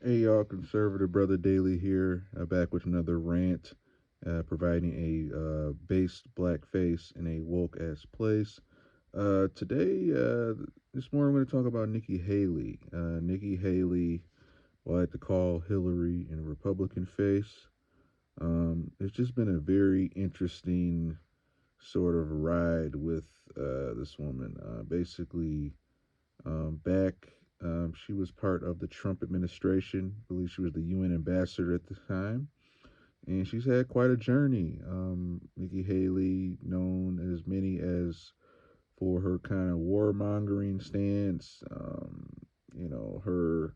Hey y'all, conservative brother Daily here, back with another rant, providing a based black face in a woke ass place. Today, this morning, I'm going to talk about Nikki Haley. Nikki Haley, what I like to call Hillary in Republican face. It's just been a very interesting sort of ride with this woman. Basically, back. She was part of the Trump administration. I believe she was the UN ambassador at the time. And she's had quite a journey. Nikki Haley, known as many as for her kind of warmongering stance, her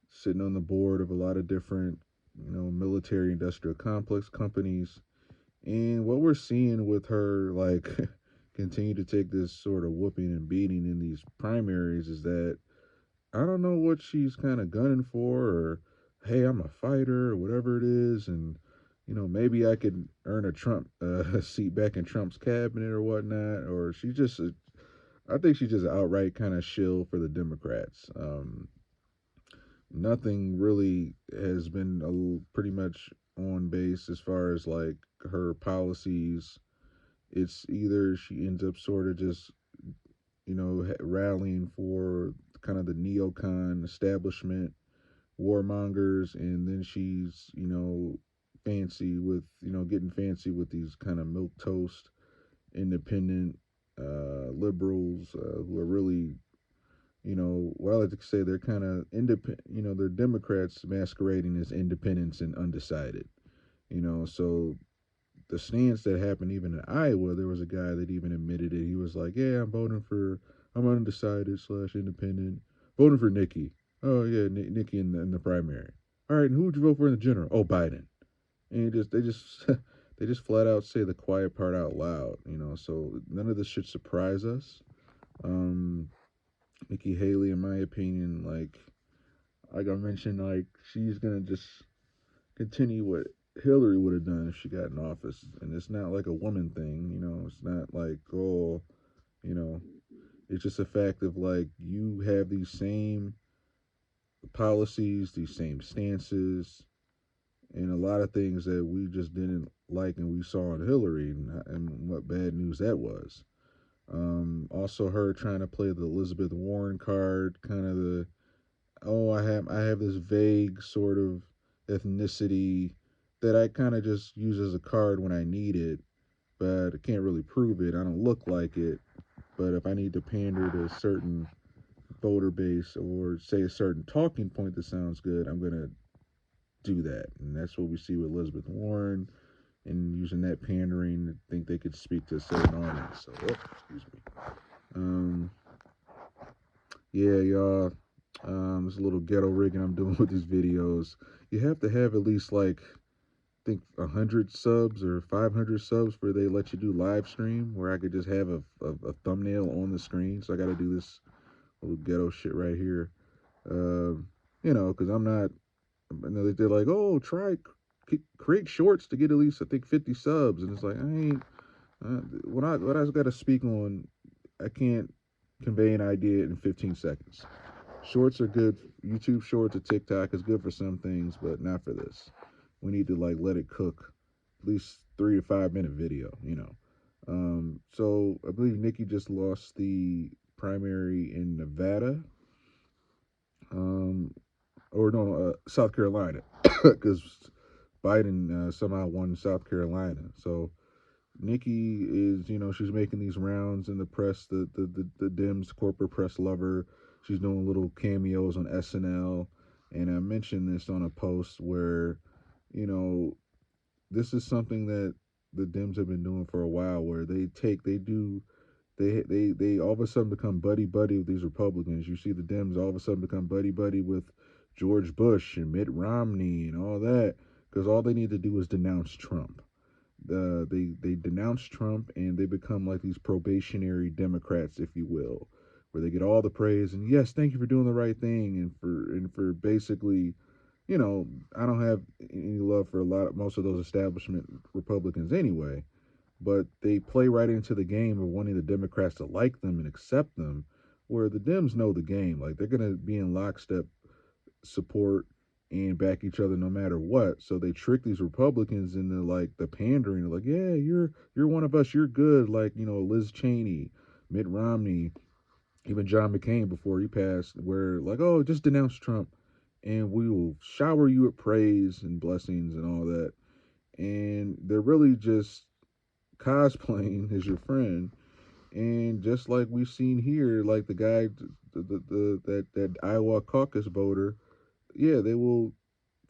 sitting on the board of a lot of different, military industrial complex companies. And what we're seeing with her, like, continue to take this sort of whooping and beating in these primaries is that I don't know what she's kind of gunning for, or hey, I'm a fighter, or whatever it is, and maybe I could earn a Trump seat back in Trump's cabinet or whatnot, or she just, I think she's just outright kind of shill for the Democrats. Nothing really has been pretty much on base as far as like her policies. It's either she ends up sort of just rallying for kind of the neocon establishment warmongers, and then she's fancy with getting fancy with these kind of milk toast independent liberals who are really what I like to say they're kind of independent. They're Democrats masquerading as independents and undecided. So the stance that happened even in Iowa, there was a guy that even admitted it. He was like, "Yeah, I'm undecided slash independent, voting for Nikki. Oh yeah, Nikki in the primary. All right, and who would you vote for in the general? Oh, Biden." And they just they just flat out say the quiet part out loud. So none of this should surprise us. Um, Nikki Haley, in my opinion, like I mentioned, like she's gonna just continue what Hillary would have done if she got in office. And it's not like a woman thing, it's not like, oh, you know, it's just a fact of like you have these same policies, these same stances, and a lot of things that we just didn't like and we saw in Hillary and what bad news that was. Also, her trying to play the Elizabeth Warren card, kind of the oh, I have this vague sort of ethnicity that I kind of just use as a card when I need it, but I can't really prove it. I don't look like it, but if I need to pander to a certain voter base or say a certain talking point that sounds good, I'm gonna do that, and that's what we see with Elizabeth Warren and using that pandering to think they could speak to a certain audience. So, oh, excuse me. Um, yeah, y'all. It's a little ghetto rigging I'm doing with these videos. You have to have at least like I think 100 subs or 500 subs for they let you do live stream where I could just have a thumbnail on the screen. So I got to do this little ghetto shit right here. Because I'm not. They're like, oh, create shorts to get at least I think 50 subs, and it's like I ain't. What I got to speak on, I can't convey an idea in 15 seconds. Shorts are good. YouTube Shorts or TikTok is good for some things, but not for this. We need to like let it cook, at least 3 to 5 minute video. So I believe Nikki just lost the primary in Nevada, um, or no, South Carolina, because Biden somehow won South Carolina. So Nikki is, she's making these rounds in the press. The Dems corporate press love her. She's doing little cameos on SNL, and I mentioned this on a post where, you know, this is something that the Dems have been doing for a while, where they all of a sudden become buddy buddy with these Republicans. You see the Dems all of a sudden become buddy buddy with George Bush and Mitt Romney and all that because all they need to do is denounce Trump. They denounce Trump and they become like these probationary Democrats, if you will, where they get all the praise and yes, thank you for doing the right thing and for basically, I don't have any love for most of those establishment Republicans anyway, but they play right into the game of wanting the Democrats to like them and accept them, where the Dems know the game, like they're gonna be in lockstep support and back each other no matter what. So they trick these Republicans into like the pandering, like, yeah, you're one of us, you're good, like, Liz Cheney, Mitt Romney, even John McCain before he passed, where like, oh, just denounce Trump and we will shower you with praise and blessings and all that. And they're really just cosplaying as your friend. And just like we've seen here, like the guy, that Iowa caucus voter, yeah, they will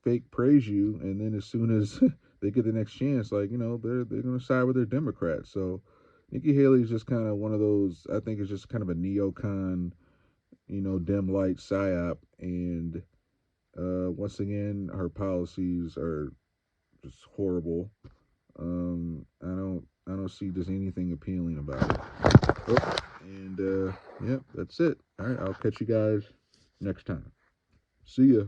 fake praise you, and then as soon as they get the next chance, like, they're gonna side with their Democrats. So Nikki Haley is just kind of one of those. I think it's just kind of a neocon, dim light psyop, and once again, her policies are just horrible. I don't see just anything appealing about it. Oh, and yeah, that's it. All right, I'll catch you guys next time. See ya.